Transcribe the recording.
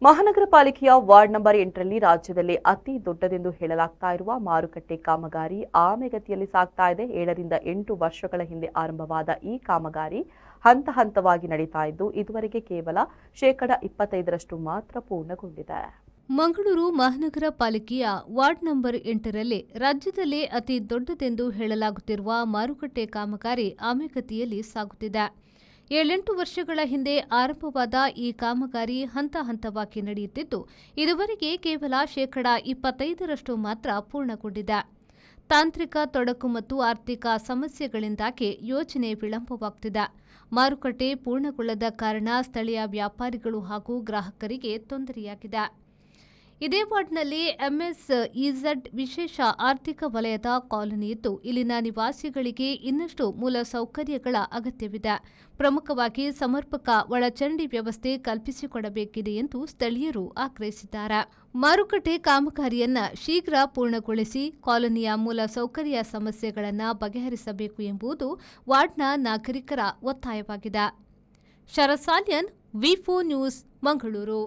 ಮಹಾನಗರ ಪಾಲಿಕೆಯ ward number 8ರಲ್ಲಿ ರಾಜ್ಯದಲ್ಲಿ ಅತಿ ದೊಡ್ಡದೆಂದು ಹೇಳಲಾಗ್ತಾ ಇರುವ ಮಾರುಕಟ್ಟೆ ಕಾಮಗಾರಿ ಆಮೆಗತಿಯಲ್ಲಿ ಸಾಗ್ತಾ ಇದೆ. 7ರಿಂದ 8 ವರ್ಷಗಳ ಹಿಂದೆ ಆರಂಭವಾದ ಈ ಕಾಮಗಾರಿ ಹಂತ ಹಂತವಾಗಿ ನಡೀತಾ ಇದ್ದು ಇದುವರೆಗೆ ಕೇವಲ 25% ಮಾತ್ರ ಪೂರ್ಣಗೊಂಡಿದೆ. ಮಂಗಳೂರು ಮಹಾನಗರ ಪಾಲಿಕೆಯ ವಾರ್ಡ್ ನಂಬರ್ 8ರಲ್ಲಿ ರಾಜ್ಯದಲ್ಲೇ ಅತಿ ದೊಡ್ಡದೆಂದು ಹೇಳಲಾಗುತ್ತಿರುವ ಮಾರುಕಟ್ಟೆ ಕಾಮಗಾರಿ ಆಮೆಗತಿಯಲ್ಲಿ ಸಾಗುತ್ತಿದೆ. 7-8 ವರ್ಷಗಳ ಹಿಂದೆ ಆರಂಭವಾದ ಈ ಕಾಮಗಾರಿ ಹಂತ ಹಂತವಾಗಿ ನಡೆಯುತ್ತಿದ್ದು ಇದುವರೆಗೆ ಕೇವಲ 25% ಮಾತ್ರ ಪೂರ್ಣಗೊಂಡಿದೆ. ತಾಂತ್ರಿಕ ತೊಡಕು ಮತ್ತು ಆರ್ಥಿಕ ಸಮಸ್ಯೆಗಳಿಂದಾಗಿ ಯೋಜನೆ ವಿಳಂಬವಾಗುತ್ತಿದೆ. ಮಾರುಕಟ್ಟೆ ಪೂರ್ಣಗೊಳ್ಳದ ಕಾರಣ ಸ್ಥಳೀಯ ವ್ಯಾಪಾರಿಗಳು ಹಾಗೂ ಗ್ರಾಹಕರಿಗೆ ತೊಂದರೆಯಾಗಿದೆ. ಇದೇ ವಾರ್ಡ್ನಲ್ಲಿ ಎಂಎಸ್ಇಝೆಡ್ ವಿಶೇಷ ಆರ್ಥಿಕ ವಲಯದ ಕಾಲೋನಿ ಇದ್ದು ಇಲ್ಲಿನ ನಿವಾಸಿಗಳಿಗೆ ಇನ್ನಷ್ಟು ಮೂಲಸೌಕರ್ಯಗಳ ಅಗತ್ಯವಿದೆ. ಪ್ರಮುಖವಾಗಿ ಸಮರ್ಪಕ ಒಳಚರಂಡಿ ವ್ಯವಸ್ಥೆ ಕಲ್ಪಿಸಿಕೊಡಬೇಕಿದೆ ಎಂದು ಸ್ಥಳೀಯರು ಆಗ್ರಹಿಸಿದ್ದಾರೆ. ಮಾರುಕಟ್ಟೆ ಕಾಮಗಾರಿಯನ್ನ ಶೀಘ್ರ ಪೂರ್ಣಗೊಳಿಸಿ ಕಾಲೋನಿಯ ಮೂಲಸೌಕರ್ಯ ಸಮಸ್ಯೆಗಳನ್ನು ಬಗೆಹರಿಸಬೇಕು ಎಂಬುದು ವಾರ್ಡ್ನ ನಾಗರಿಕರ ಒತ್ತಾಯವಾಗಿದೆ. ಶರಸಾಲ್ಯನ್, ವಿ4 ನ್ಯೂಸ್, ಮಂಗಳೂರು.